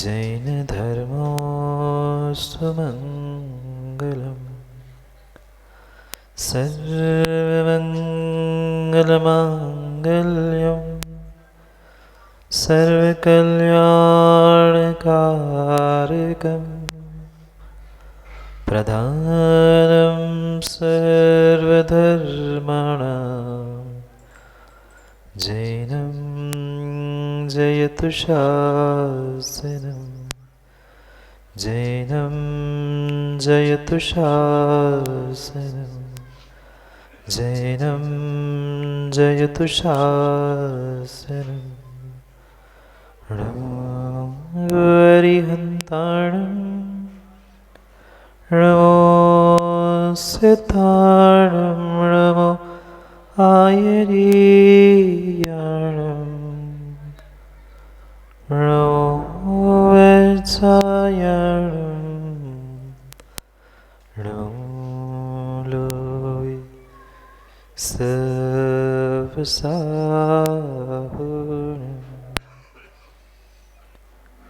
जैन धर्मोऽस्तु मङ्गलम् सर्वमङ्गलमाङ्गल्यं सर्वकल्याणकारकं प्रधानं सर्वधर्माणां जैनं जयतु शासनं जैनं जयतु शासनं जैनं जयतु शासनं नमो अरिहन्ताणं नमो सिताणं नमो आयरीयाणं नमो वत्सायाणं नमो लोय सर्वसाहुणम्।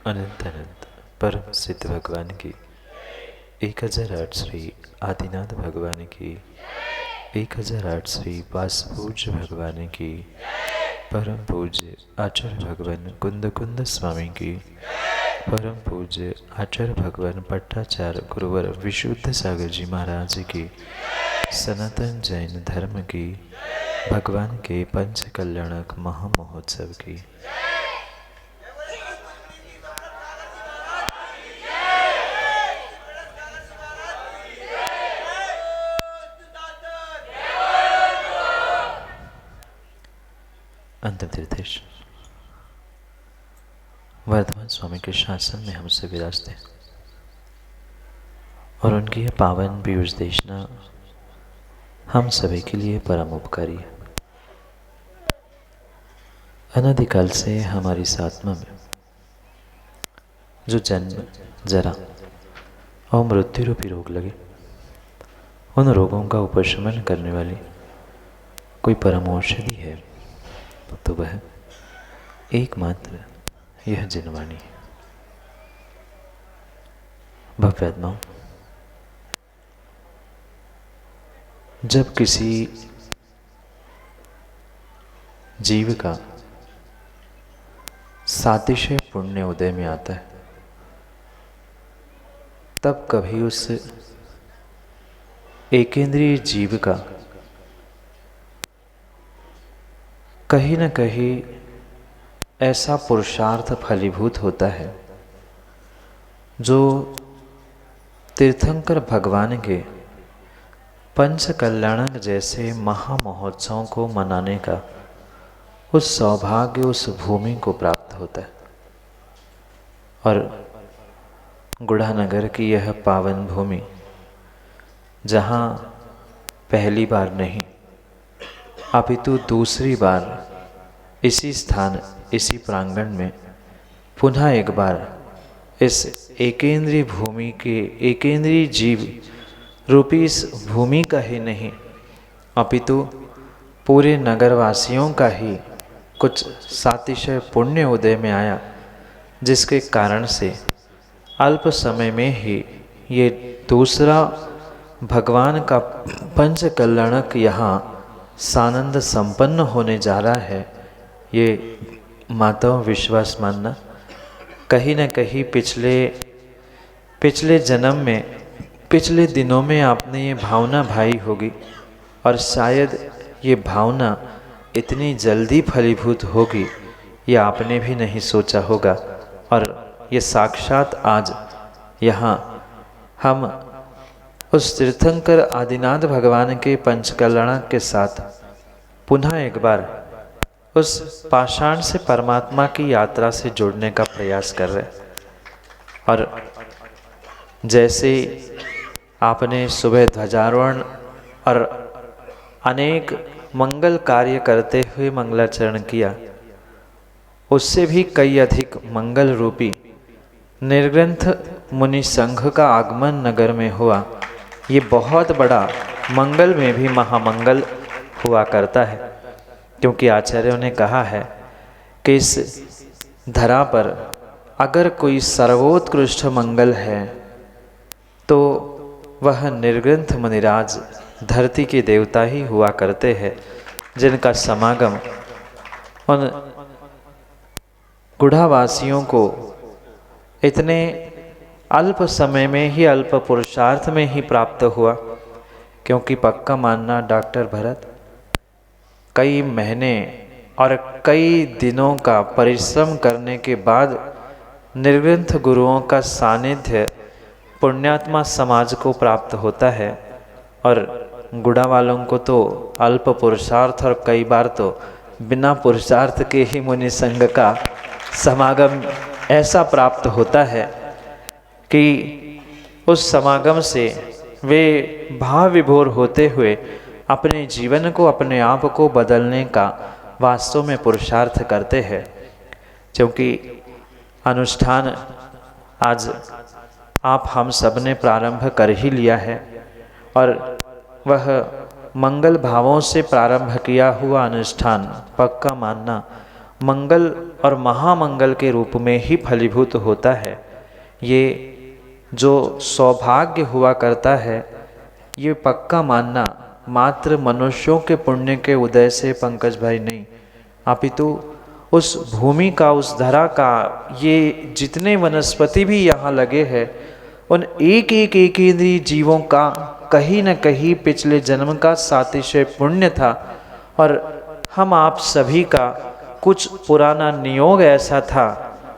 अनंत अनंत परम सिद्ध भगवान की 1008 श्री आदिनाथ भगवान की 1008 श्री वासपूज्य भगवान की परम पूज्य आचार्य भगवान कुंद कुंद स्वामी की परम पूज्य आचार्य भगवान पट्टाचार्य गुरुवर विशुद्ध सागर जी महाराज की सनातन जैन धर्म की भगवान के पंच कल्याणक महामहोत्सव की अंतिम तीर्थेश वर्धमान स्वामी के शासन में हमसे विराजते हैं और उनकी यह पावन पीयूष देशना हम सभी के लिए परम उपकारी है। अनादिकाल से हमारी आत्मा में जो जन्म जरा और मृत्यु रूपी रोग लगे, उन रोगों का उपशमन करने वाली कोई परम औषधि है तो वह एकमात्र यह जिनवाणी है। भव्यात्माओं, जब किसी जीव का सातिशय पुण्य उदय में आता है, तब कभी उस एकेंद्रीय जीव का कहीं न कहीं ऐसा पुरुषार्थ फलीभूत होता है जो तीर्थंकर भगवान के पंच कल्याणक जैसे महामहोत्सवों को मनाने का उस सौभाग्य उस भूमि को प्राप्त होता है। और गुढ़ानगर की यह पावन भूमि, जहाँ पहली बार नहीं अपितु दूसरी बार इसी स्थान इसी प्रांगण में पुनः एक बार इस एकेंद्रीय भूमि के एकेंद्रीय जीव रूपी इस भूमि का ही नहीं अपितु पूरे नगरवासियों का ही कुछ सातिशय पुण्य उदय में आया, जिसके कारण से अल्प समय में ही ये दूसरा भगवान का पंच कल्याणक यहाँ सानंद संपन्न होने जा रहा है। ये माताओं विश्वास मानना, कहीं न कहीं पिछले जन्म में पिछले दिनों में आपने ये भावना भाई होगी और शायद ये भावना इतनी जल्दी फलीभूत होगी ये आपने भी नहीं सोचा होगा। और ये साक्षात आज यहाँ हम उस तीर्थंकर आदिनाथ भगवान के पंचकल्याणक के साथ पुनः एक बार उस पाषाण से परमात्मा की यात्रा से जुड़ने का प्रयास कर रहे हैं। और जैसे आपने सुबह ध्वजारोहण और अनेक मंगल कार्य करते हुए मंगलाचरण किया, उससे भी कई अधिक मंगल रूपी निर्ग्रंथ मुनि संघ का आगमन नगर में हुआ। ये बहुत बड़ा मंगल में भी महामंगल हुआ करता है, क्योंकि आचार्यों ने कहा है कि इस धरा पर अगर कोई सर्वोत्कृष्ट मंगल है तो वह निर्ग्रंथ मुनिराज धरती के देवता ही हुआ करते हैं, जिनका समागम उन गुढ़ावासियों को इतने अल्प समय में ही, अल्प पुरुषार्थ में ही प्राप्त हुआ। क्योंकि पक्का मानना डॉक्टर भरत, कई महीने और कई दिनों का परिश्रम करने के बाद निर्ग्रंथ गुरुओं का सानिध्य पुण्यात्मा समाज को प्राप्त होता है। और गुड़ा वालों को तो अल्प पुरुषार्थ और कई बार तो बिना पुरुषार्थ के ही मुनि संघ का समागम ऐसा प्राप्त होता है कि उस समागम से वे भाव विभोर होते हुए अपने जीवन को, अपने आप को बदलने का वास्तव में पुरुषार्थ करते हैं। क्योंकि अनुष्ठान आज आप हम सब ने प्रारंभ कर ही लिया है और वह मंगल भावों से प्रारंभ किया हुआ अनुष्ठान पक्का मानना मंगल और महामंगल के रूप में ही फलीभूत होता है। ये जो सौभाग्य हुआ करता है, ये पक्का मानना मात्र मनुष्यों के पुण्य के उदय से पंकज भाई नहीं, अपितु उस भूमि का, उस धरा का, ये जितने वनस्पति भी यहाँ लगे हैं, उन एक इंद्रिय जीवों का कहीं न कहीं पिछले जन्म का सातिशय पुण्य था। और हम आप सभी का कुछ पुराना नियोग ऐसा था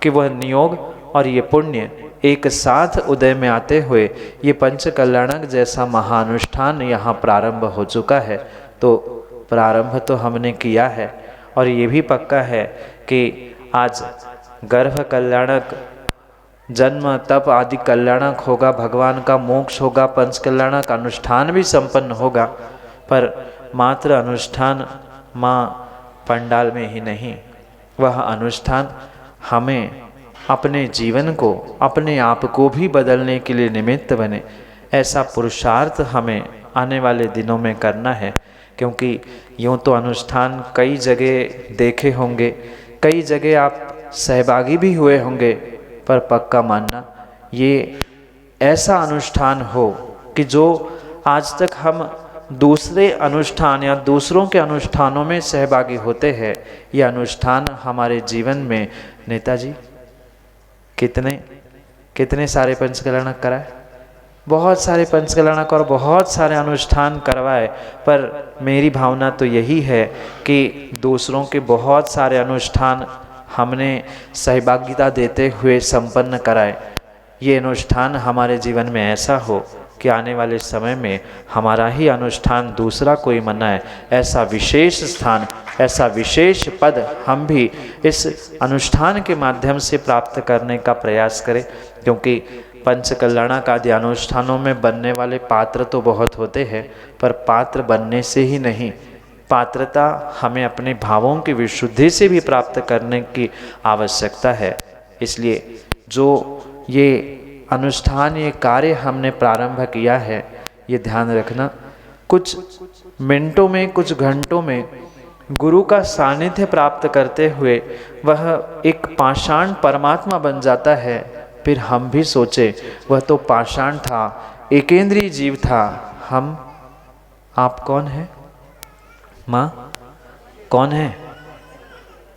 कि वह नियोग और ये पुण्य एक साथ उदय में आते हुए ये पंच कल्याणक जैसा महानुष्ठान यहाँ प्रारंभ हो चुका है। तो प्रारंभ तो हमने किया है और ये भी पक्का है कि आज गर्भ कल्याणक, जन्म तप आदि कल्याणक होगा, भगवान का मोक्ष होगा, पंच कल्याणक अनुष्ठान भी संपन्न होगा। पर मात्र अनुष्ठान माँ पंडाल में ही नहीं, वह अनुष्ठान हमें अपने जीवन को, अपने आप को भी बदलने के लिए निमित्त बने, ऐसा पुरुषार्थ हमें आने वाले दिनों में करना है। क्योंकि यूँ तो अनुष्ठान कई जगह देखे होंगे, कई जगह आप सहभागी भी हुए होंगे, पर पक्का मानना ये ऐसा अनुष्ठान हो कि जो आज तक हम दूसरे अनुष्ठान या दूसरों के अनुष्ठानों में सहभागी होते हैं, ये अनुष्ठान हमारे जीवन में नेताजी कितने सारे पंचकल्याणक कराए, बहुत सारे पंचकल्याणक और बहुत सारे अनुष्ठान करवाए। पर मेरी भावना तो यही है कि दूसरों के बहुत सारे अनुष्ठान हमने सहभागिता देते हुए संपन्न कराए। ये अनुष्ठान हमारे जीवन में ऐसा हो कि आने वाले समय में हमारा ही अनुष्ठान दूसरा कोई मनाए, ऐसा विशेष स्थान, ऐसा विशेष पद हम भी इस अनुष्ठान के माध्यम से प्राप्त करने का प्रयास करें। क्योंकि पंच कल्याणक आदि अनुष्ठानों में बनने वाले पात्र तो बहुत होते हैं, पर पात्र बनने से ही नहीं, पात्रता हमें अपने भावों की विशुद्धि से भी प्राप्त करने की आवश्यकता है। इसलिए जो ये अनुष्ठान, ये कार्य हमने प्रारंभ किया है, ये ध्यान रखना, कुछ मिनटों में, कुछ घंटों में गुरु का सानिध्य प्राप्त करते हुए वह एक पाषाण परमात्मा बन जाता है। फिर हम भी सोचे वह तो पाषाण था, एकेंद्रीय जीव था, हम आप कौन है? माँ कौन है?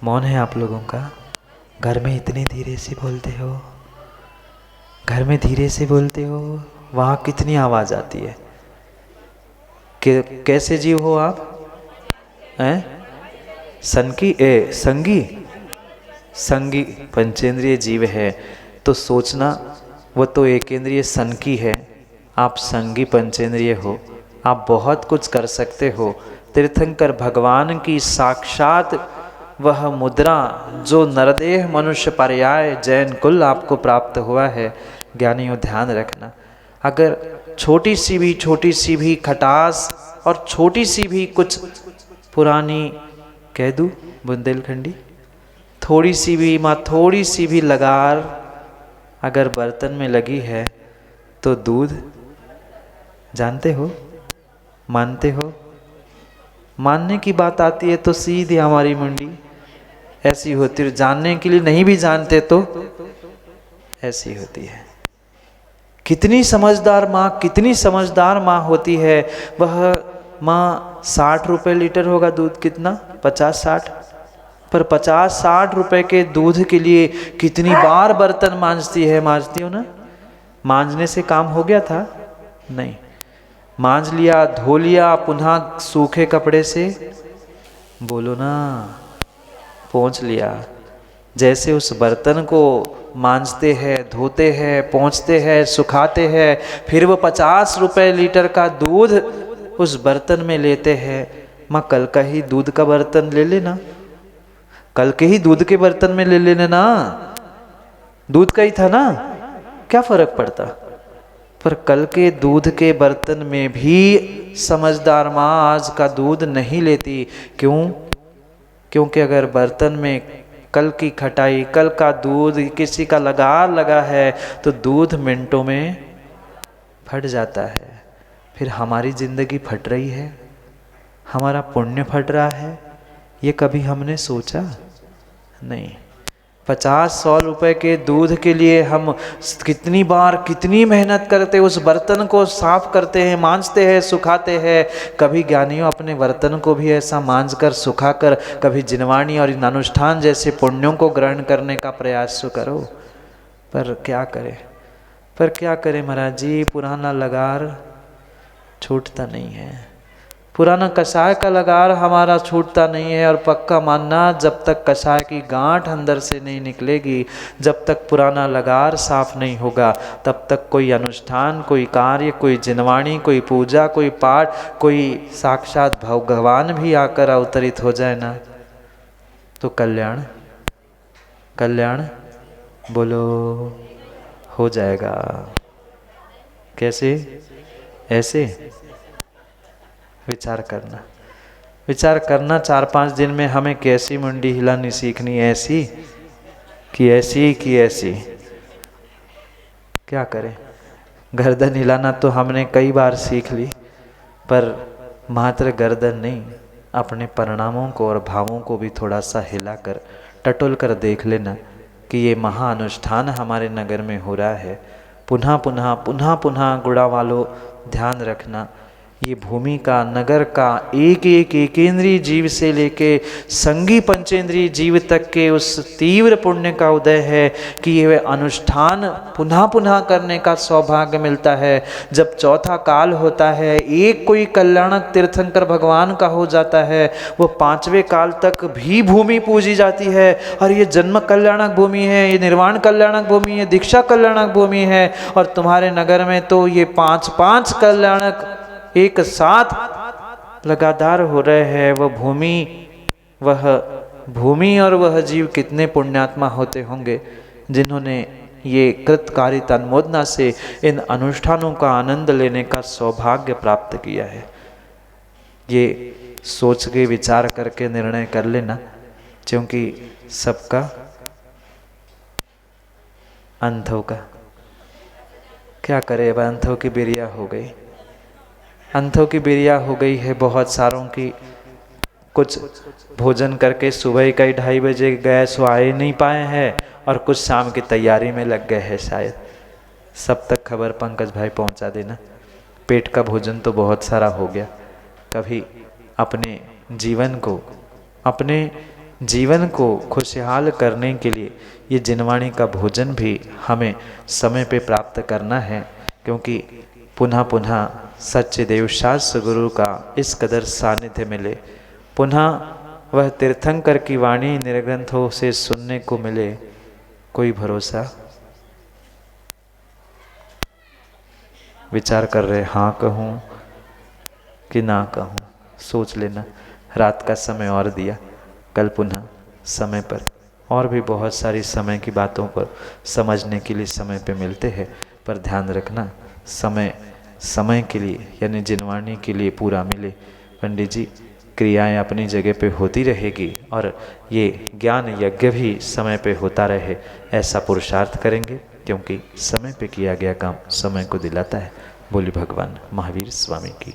मौन है आप लोगों का? घर में इतनी धीरे से बोलते हो, घर में धीरे से बोलते हो, वहाँ कितनी आवाज़ आती है। कैसे जीव हो आप? हैं? संगी पंचेंद्रिय जीव है, तो सोचना वो तो एकेंद्रिय संकी है, आप संगी पंचेंद्रिय हो। आप बहुत कुछ कर सकते हो। तीर्थंकर भगवान की साक्षात वह मुद्रा जो नरदेह मनुष्य पर्याय जैन कुल आपको प्राप्त हुआ है। ज्ञानियों ध्यान रखना, अगर छोटी सी भी खटास और छोटी सी भी कुछ पुरानी कह दूँ बुंदेलखंडी, थोड़ी सी भी लगार अगर बर्तन में लगी है तो दूध, जानते हो, मानते हो? मानने की बात आती है तो सीधी हमारी मुंडी ऐसी होती है। जानने के लिए नहीं भी जानते तो ऐसी होती है। कितनी समझदार माँ, कितनी समझदार माँ होती है। वह माँ 60 रुपये लीटर होगा दूध, कितना 50-60, पर 50-60 रुपये के दूध के लिए कितनी बार बर्तन मांजती है। मांजती हो ना? मांजने से काम हो गया था? नहीं, मांज लिया, धो लिया, पुनः सूखे कपड़े से, बोलो ना, पोंछ लिया। जैसे उस बर्तन को मांजते हैं, धोते हैं, पोंछते हैं, सुखाते हैं, फिर वो 50 रुपये लीटर का दूध उस बर्तन में लेते हैं। माँ कल का ही दूध का बर्तन ले लेना, कल के ही दूध के बर्तन में ले लेना ना, दूध का ही था ना, क्या फर्क पड़ता। पर कल के दूध के बर्तन में भी समझदार माँ आज का दूध नहीं लेती। क्यों? क्योंकि अगर बर्तन में कल की खटाई, कल का दूध किसी का लगार लगा है तो दूध मिनटों में फट जाता है। फिर हमारी जिंदगी फट रही है, हमारा पुण्य फट रहा है, ये कभी हमने सोचा नहीं। 50-100 रुपए के दूध के लिए हम कितनी बार कितनी मेहनत करते, उस बर्तन को साफ करते हैं, मांजते हैं, सुखाते हैं। कभी ज्ञानियों अपने बर्तन को भी ऐसा मांज कर, सुखा कर, कभी जिनवाणी और इन अनुष्ठान जैसे पुण्यों को ग्रहण करने का प्रयास करो। पर क्या करें, पर क्या करें महाराज जी, पुराना लगार छूटता नहीं है, पुराना कषाय का लगार हमारा छूटता नहीं है। और पक्का मानना, जब तक कषाय की गांठ अंदर से नहीं निकलेगी, जब तक पुराना लगार साफ नहीं होगा, तब तक कोई अनुष्ठान, कोई कार्य, कोई जिनवाणी, कोई पूजा, कोई पाठ, कोई साक्षात भगवान भी आकर अवतरित हो जाए ना, तो कल्याण, कल्याण बोलो हो जाएगा। कैसे? ऐसे विचार करना, विचार करना। 4-5 दिन में हमें कैसी मुंडी हिलानी सीखनी, ऐसी कि ऐसी कि ऐसी। क्या करें, गर्दन हिलाना तो हमने कई बार सीख ली, पर मात्र गर्दन नहीं, अपने परिणामों को और भावों को भी थोड़ा सा हिलाकर टटोल कर देख लेना कि ये महाअनुष्ठान हमारे नगर में हो रहा है। पुनः पुनः पुनः पुनः गुड़ा वालों ध्यान रखना, ये भूमि का, नगर का एक एक एकेंद्रीय जीव से लेके संगी पंचेंद्रीय जीव तक के उस तीव्र पुण्य का उदय है कि ये अनुष्ठान पुनः पुनः करने का सौभाग्य मिलता है। जब चौथा काल होता है, एक कोई कल्याणक तीर्थंकर भगवान का हो जाता है, वो 5वें काल तक भी भूमि पूजी जाती है। और ये जन्म कल्याणक भूमि है, ये निर्वाण कल्याणक भूमि है, दीक्षा कल्याणक भूमि है। और तुम्हारे नगर में तो ये 5-5 कल्याणक एक साथ लगातार हो रहे हैं। वह भूमि और वह जीव कितने पुण्यात्मा होते होंगे जिन्होंने ये कृतकारिता अनुमोदना से इन अनुष्ठानों का आनंद लेने का सौभाग्य प्राप्त किया है। ये सोच के विचार करके निर्णय कर लेना, क्योंकि सबका अंधों का क्या करे। अब अंधों की बिरिया हो गई, अंधों की बिरिया हो गई है बहुत सारों की। कुछ भोजन करके सुबह का ही 2:30 बजे गए, सो आए नहीं पाए हैं, और कुछ शाम की तैयारी में लग गए हैं शायद। सब तक खबर पंकज भाई पहुंचा देना। पेट का भोजन तो बहुत सारा हो गया। कभी अपने जीवन को खुशहाल करने के लिए ये जिनवाणी का भोजन भी हमें समय पे प्राप्त करना है, क्योंकि पुनः पुनः सच्चे देव शास्त्र गुरु का इस कदर सानिध्य मिले, पुनः वह तीर्थंकर की वाणी निर्ग्रंथों से सुनने को मिले, कोई भरोसा। विचार कर रहे, हाँ कहूँ कि ना कहूँ, सोच लेना। रात का समय और दिया, कल पुनः समय पर और भी बहुत सारी समय की बातों पर समझने के लिए समय पे मिलते हैं। पर ध्यान रखना, समय के लिए यानी जिनवाणी के लिए पूरा मिले। पंडित जी, क्रियाएं अपनी जगह पे होती रहेगी और ये ज्ञान यज्ञ भी समय पे होता रहे, ऐसा पुरुषार्थ करेंगे, क्योंकि समय पे किया गया काम समय को दिलाता है। बोली भगवान महावीर स्वामी की।